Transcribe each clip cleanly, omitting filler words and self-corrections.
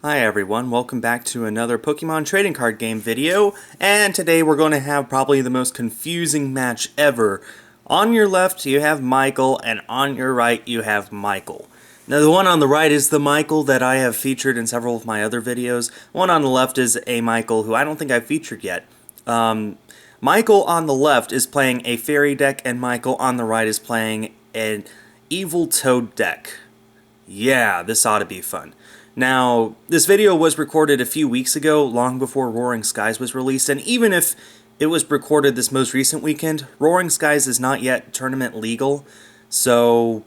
Hi everyone, welcome back to another Pokemon trading card game video, and today we're going to have probably the most confusing match ever. On your left you have Mikel, and on your right you have Mikel. Now the one on the right is the Mikel that I have featured in several of my other videos. One on the left is a Mikel who I don't think I've featured yet. Mikel on the left is playing a Fairy deck, and Mikel on the right is playing an YvelToad deck. Yeah, this ought to be fun. Now, this video was recorded a few weeks ago, long before Roaring Skies was released, and even if it was recorded this most recent weekend, Roaring Skies is not yet tournament legal, so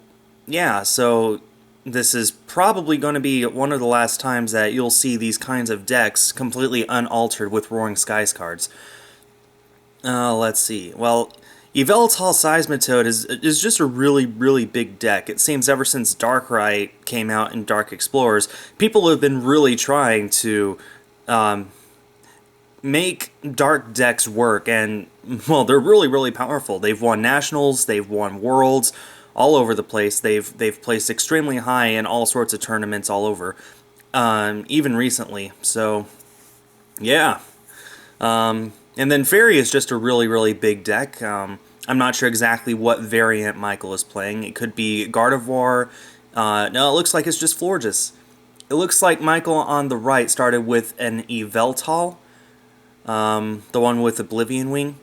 yeah, so this is probably going to be one of the last times that you'll see these kinds of decks completely unaltered with Roaring Skies cards. Let's see. Well, YvelToad Seismitoad is just a really big deck. It seems ever since Darkrai came out in Dark Explorers, people have been really trying to make dark decks work, and, well, they're really powerful. They've won Nationals, they've won Worlds, all over the place. They've placed extremely high in all sorts of tournaments all over, even recently. So, yeah. And then Fairy is just a really big deck. I'm not sure exactly what variant Mikel is playing. It could be Gardevoir. No, it looks like it's just Florges. It looks like Mikel on the right started with an YvelToad, the one with Oblivion Wing.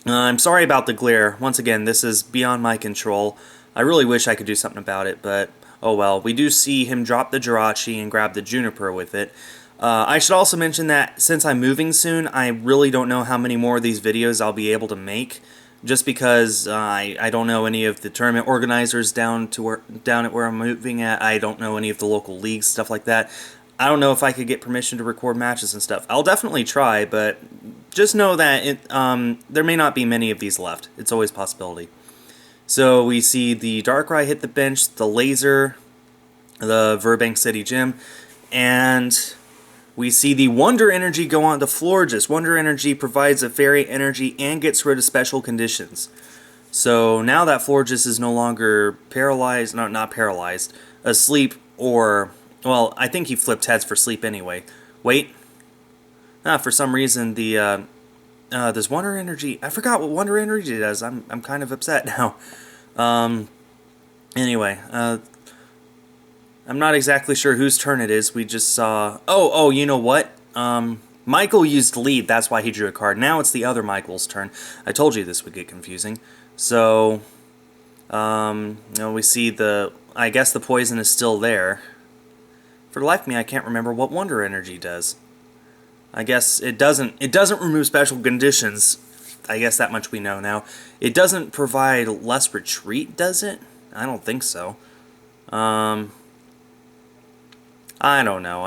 I'm sorry about the glare. Once again, this is beyond my control. I really wish I could do something about it, but oh well. We do see him drop the Jirachi and grab the Juniper with it. I should also mention that since I'm moving soon, I really don't know how many more of these videos I'll be able to make, just because I don't know any of the tournament organizers down at where I'm moving at. I don't know any of the local leagues, stuff like that. I don't know if I could get permission to record matches and stuff. I'll definitely try, but just know that there may not be many of these left. It's always a possibility. So we see the Darkrai hit the bench, the Laser, the Verbank City Gym, and we see the Wonder Energy go on to Florges. Wonder Energy provides a Fairy Energy and gets rid of special conditions. So now that Florges is no longer paralyzed, not paralyzed, asleep, or, well, I think he flipped heads for sleep anyway. Wait. For some reason, this Wonder Energy, I forgot what Wonder Energy does. I'm kind of upset now. Anyway, I'm not exactly sure whose turn it is. We just saw... Oh, you know what? Mikel used lead. That's why he drew a card. Now it's the other Mikel's turn. I told you this would get confusing. So, we see the... I guess the poison is still there. For the life of me, I can't remember what Wonder Energy does. I guess it doesn't remove special conditions. I guess that much we know now. It doesn't provide less retreat, does it? I don't think so. I don't know.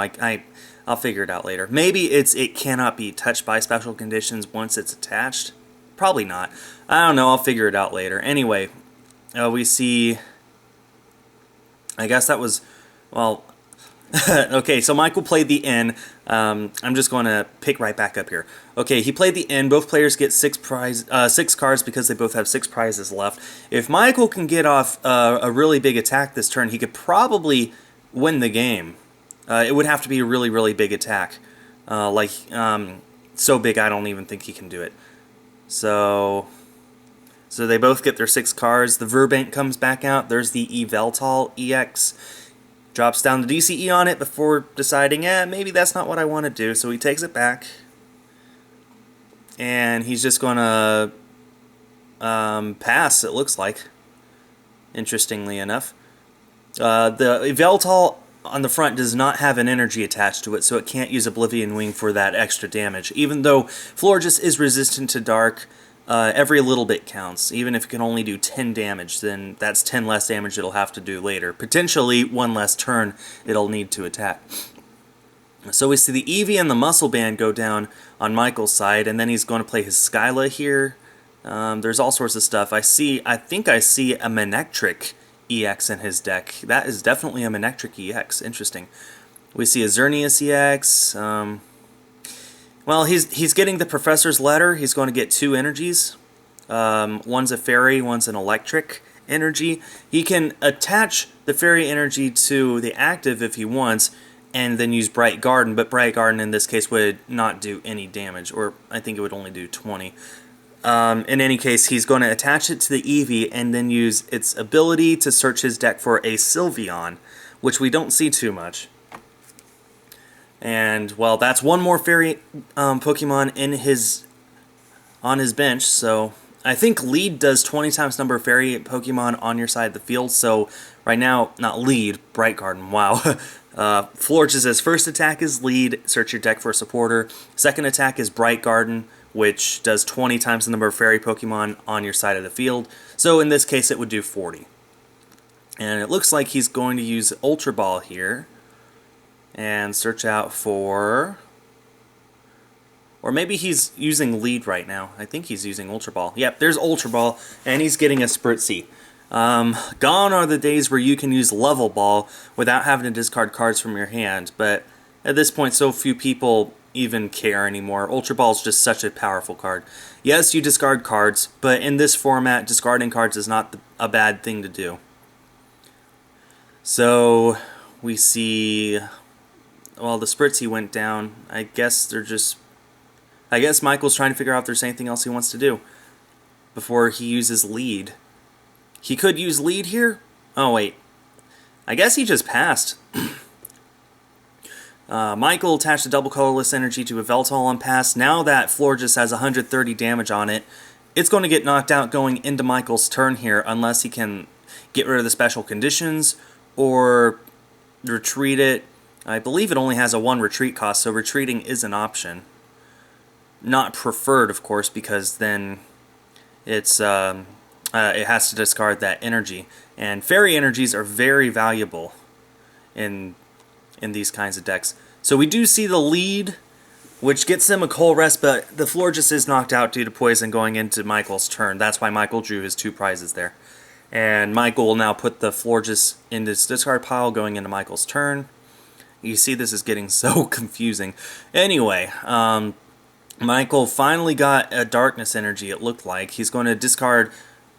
I'll figure it out later. Maybe it cannot be touched by special conditions once it's attached. Probably not. I don't know. I'll figure it out later. Anyway, we see... I guess that was... Well... okay, so Mikel played the N. I'm just going to pick right back up here. Okay, he played the N. Both players get 6 cards because they both have 6 prizes left. If Mikel can get off a really big attack this turn, he could probably win the game. It would have to be a really big attack. So big I don't even think he can do it. So they both get their 6 cards. The Verbank comes back out. There's the YvelToad EX. Drops down the DCE on it before deciding, maybe that's not what I want to do. So he takes it back. And he's just going to pass, it looks like. Interestingly enough. The YvelToad on the front does not have an energy attached to it, so it can't use Oblivion Wing for that extra damage. Even though Florges is resistant to Dark, every little bit counts. Even if it can only do 10 damage, then that's 10 less damage it'll have to do later. Potentially 1 less turn it'll need to attack. So we see the Eevee and the Muscle Band go down on Mikel's side, and then he's going to play his Skyla here. There's all sorts of stuff. I think I see a Manectric EX in his deck. That is definitely a Manectric EX. Interesting. We see a Xerneas EX. Well, he's getting the Professor's Letter. He's going to get 2 energies. One's a Fairy, one's an Electric energy. He can attach the Fairy energy to the active if he wants, and then use Bright Garden, but Bright Garden in this case would not do any damage, or I think it would only do 20. In any case, he's going to attach it to the Eevee and then use its ability to search his deck for a Sylveon, which we don't see too much. And, well, that's one more fairy Pokemon on his bench, so I think lead does 20 times number of fairy Pokemon on your side of the field, so right now, not lead, Bright Garden, wow. Florges' first attack is lead, search your deck for a supporter. Second attack is Bright Garden, which does 20 times the number of fairy Pokemon on your side of the field, so in this case it would do 40. And it looks like he's going to use Ultra Ball here, and search out for... Or maybe he's using lead right now. I think he's using Ultra Ball. Yep, there's Ultra Ball, and he's getting a Spritzy. Gone are the days where you can use Level Ball without having to discard cards from your hand, but at this point so few people even care anymore. Ultra Ball is just such a powerful card. Yes, you discard cards, but in this format, discarding cards is not a bad thing to do. So, we see... Well, the Spritzy went down. I guess Mikel's trying to figure out if there's anything else he wants to do before he uses lead. He could use lead here? Oh, wait. I guess he just passed. Mikel attached a double colorless energy to a YvelToad on pass. Now that Florges has 130 damage on it, it's going to get knocked out going into Mikel's turn here unless he can get rid of the special conditions or retreat it. I believe it only has a 1 retreat cost, so retreating is an option. Not preferred, of course, because then it has to discard that energy. And fairy energies are very valuable in these kinds of decks. So we do see the lead, which gets him a Colress, but the Florges is knocked out due to poison going into Mikel's turn. That's why Mikel drew his 2 prizes there. And Mikel will now put the Florges in this discard pile going into Mikel's turn. You see, this is getting so confusing. Anyway, Mikel finally got a Darkness Energy, it looked like. He's going to discard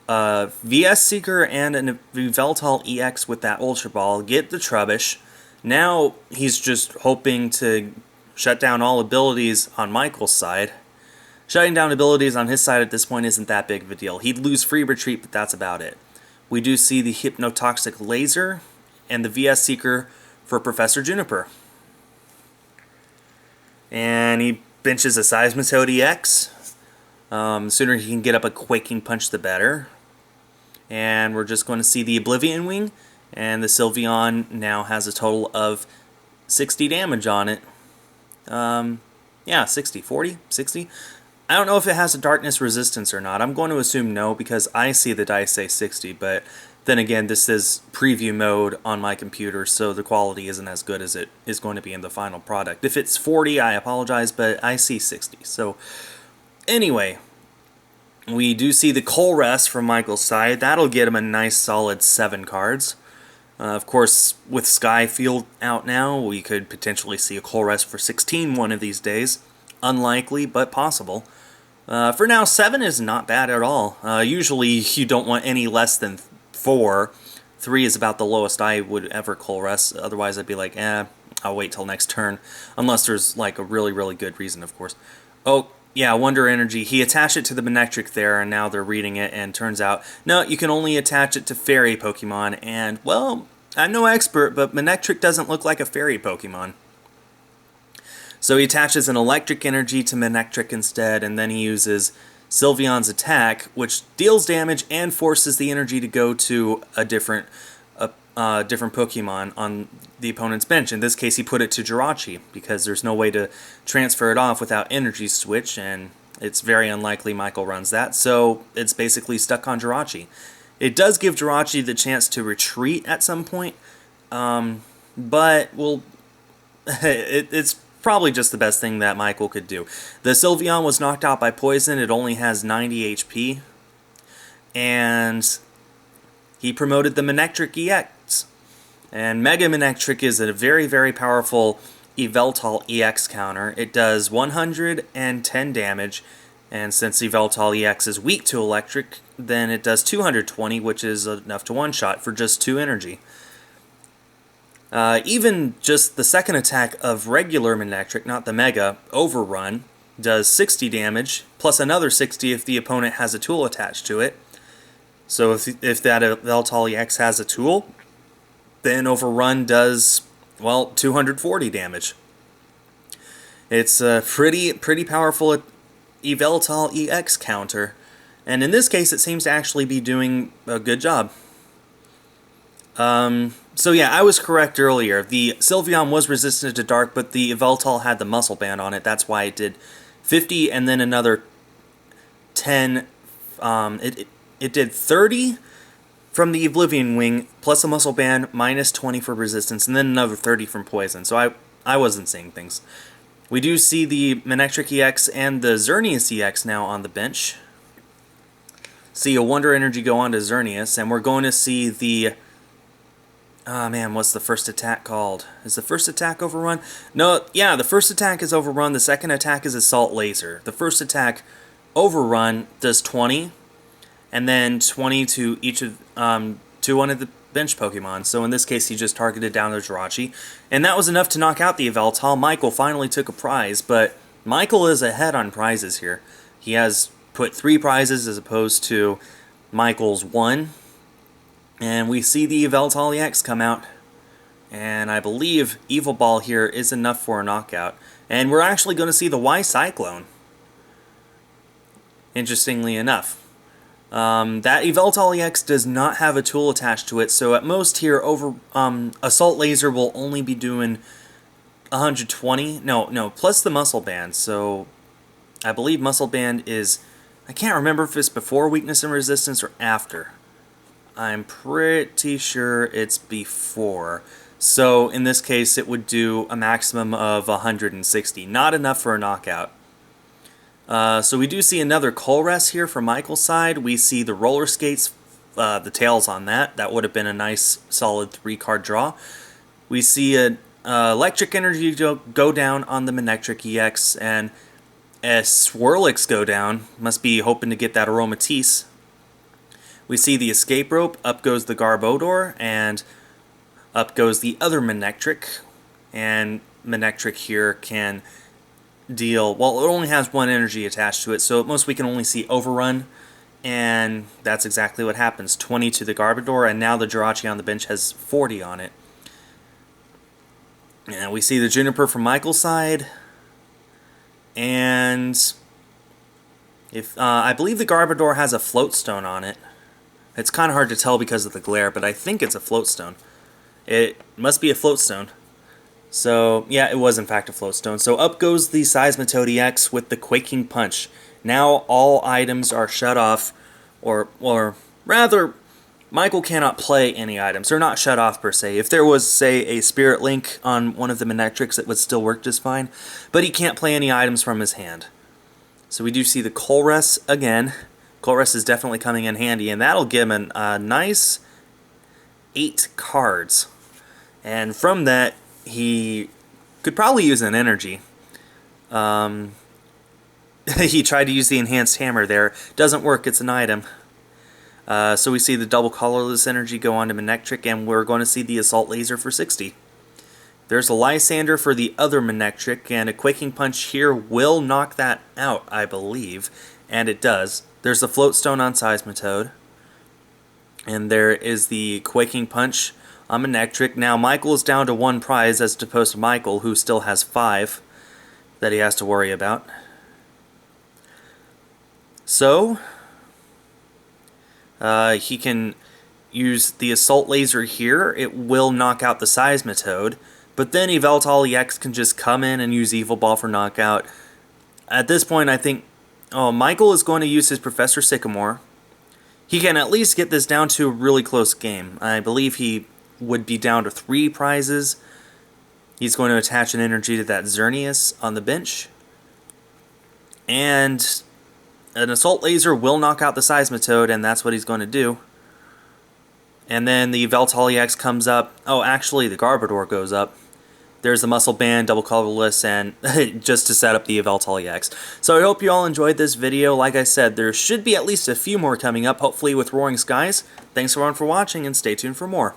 VS Seeker and a YvelToad EX with that Ultra Ball, get the Trubbish. Now he's just hoping to shut down all abilities on Mikel's side. Shutting down abilities on his side at this point isn't that big of a deal. He'd lose free retreat, but that's about it. We do see the Hypnotoxic Laser and the VS Seeker for Professor Juniper. And he benches a Seismitoad EX. Sooner he can get up a Quaking Punch, the better. And we're just going to see the Oblivion Wing. And the Sylveon now has a total of 60 damage on it. Yeah, 60. 40? 60? I don't know if it has a Darkness Resistance or not. I'm going to assume no, because I see the dice say 60, but then again, this is preview mode on my computer, so the quality isn't as good as it is going to be in the final product. If it's 40, I apologize, but I see 60. So, anyway, we do see the Colress from Mikel's side. That'll get him a nice solid 7 cards. Of course, with Skyfield out now, we could potentially see a Colress for 16 one of these days. Unlikely, but possible. For now, 7 is not bad at all. Usually, you don't want any less than 4. 3 is about the lowest I would ever Colress. Otherwise, I'd be like, I'll wait till next turn. Unless there's like a really, really good reason, of course. Oh, yeah, Wonder Energy. He attached it to the Manectric there, and now they're reading it, and turns out, no, you can only attach it to Fairy Pokemon. And, well, I'm no expert, but Manectric doesn't look like a Fairy Pokemon. So he attaches an Electric Energy to Manectric instead, and then he uses Sylveon's attack, which deals damage and forces the energy to go to a different Pokemon on the opponent's bench. In this case, he put it to Jirachi, because there's no way to transfer it off without Energy Switch, and it's very unlikely Mikel runs that, so it's basically stuck on Jirachi. It does give Jirachi the chance to retreat at some point, but well, it's probably just the best thing that Mikel could do. The Sylveon was knocked out by poison. It only has 90 HP. And he promoted the Manectric EX. And Mega Manectric is a very, very powerful YvelToad EX counter. It does 110 damage. And since YvelToad EX is weak to electric, then it does 220, which is enough to one-shot for just 2 energy. Even just the second attack of regular Manectric, not the Mega, Overrun, does 60 damage, plus another 60 if the opponent has a tool attached to it. So if that YvelToad EX has a tool, then Overrun does, well, 240 damage. It's a pretty powerful YvelToad EX counter. And in this case, it seems to actually be doing a good job. So yeah, I was correct earlier. The Sylveon was resistant to Dark, but the YvelToad had the Muscle Band on it. That's why it did 50 and then another 10. It did 30 from the Oblivion Wing, plus a Muscle Band, minus 20 for resistance, and then another 30 from Poison. So I wasn't seeing things. We do see the Manectric EX and the Xerneas EX now on the bench. See a Wonder Energy go on to Xerneas, and we're going to see the... Oh man, what's the first attack called? Is the first attack Overrun? No, yeah, the first attack is Overrun, the second attack is Assault Laser. The first attack, Overrun, does 20, and then 20 to each of to one of the bench Pokemon. So in this case, he just targeted down the Jirachi, and that was enough to knock out the YvelToad. Michael finally took a prize, but Michael is ahead on prizes here. He has put 3 prizes as opposed to Michael's 1, and we see the YvelToad EX come out, and I believe Evil Ball here is enough for a knockout, and we're actually going to see the Y Cyclone. Interestingly enough. That YvelToad EX does not have a tool attached to it, so at most here, Assault Laser will only be doing 120. No, plus the Muscle Band. So I believe Muscle Band is... I can't remember if it's before Weakness and Resistance or after. I'm pretty sure it's before. So in this case, it would do a maximum of 160. Not enough for a knockout. So we do see another Colress here from Michael's side. We see the Roller Skates, the tails on that. That would have been a nice, solid 3-card draw. We see an Electric Energy go down on the Manectric EX, and a Swirlix go down. Must be hoping to get that Aromatisse. We see the Escape Rope. Up goes the Garbodor, and up goes the other Manectric. And Manectric here can... deal, well, it only has 1 energy attached to it, so at most we can only see Overrun, and that's exactly what happens. 20 to the Garbodor, and now the Jirachi on the bench has 40 on it. And we see the Juniper from Michael's side, and if I believe the Garbodor has a Float Stone on it. It's kind of hard to tell because of the glare, but I think it's a Float Stone. It must be a Float Stone. So, yeah, it was in fact a Float Stone. So up goes the Seismitoad EX with the Quaking Punch. Now all items are shut off, or rather, Michael cannot play any items. They're not shut off per se. If there was, say, a Spirit Link on one of the Manectrics, it would still work just fine. But he can't play any items from his hand. So we do see the Colress again. Colress is definitely coming in handy, and that'll give him a nice 8 cards. And from that, he could probably use an energy. He tried to use the enhanced hammer there. Doesn't work, it's an item. So we see the double colorless energy go on to Manectric, and we're going to see the Assault Laser for 60. There's a Lysander for the other Manectric, and a Quaking Punch here will knock that out, I believe. And it does. There's the Float Stone on Seismitoad. And there is the Quaking Punch on Manectric. Now Michael is down to 1 prize as opposed to Michael, who still has 5 that he has to worry about. So he can use the Assault Laser here. It will knock out the Seismitoad, but then YvelToad EX can just come in and use Evil Ball for knockout. At this point, I think Michael is going to use his Professor Sycamore. He can at least get this down to a really close game. I believe he would be down to 3 prizes. He's going to attach an energy to that Xerneas on the bench. And an Assault Laser will knock out the Seismitoad, and that's what he's going to do. And then the YvelToad EX comes up. Oh, actually, the Garbodor goes up. There's the Muscle Band, double colorless, and just to set up the YvelToad EX. So I hope you all enjoyed this video. Like I said, there should be at least a few more coming up, hopefully with Roaring Skies. Thanks everyone for watching, and stay tuned for more.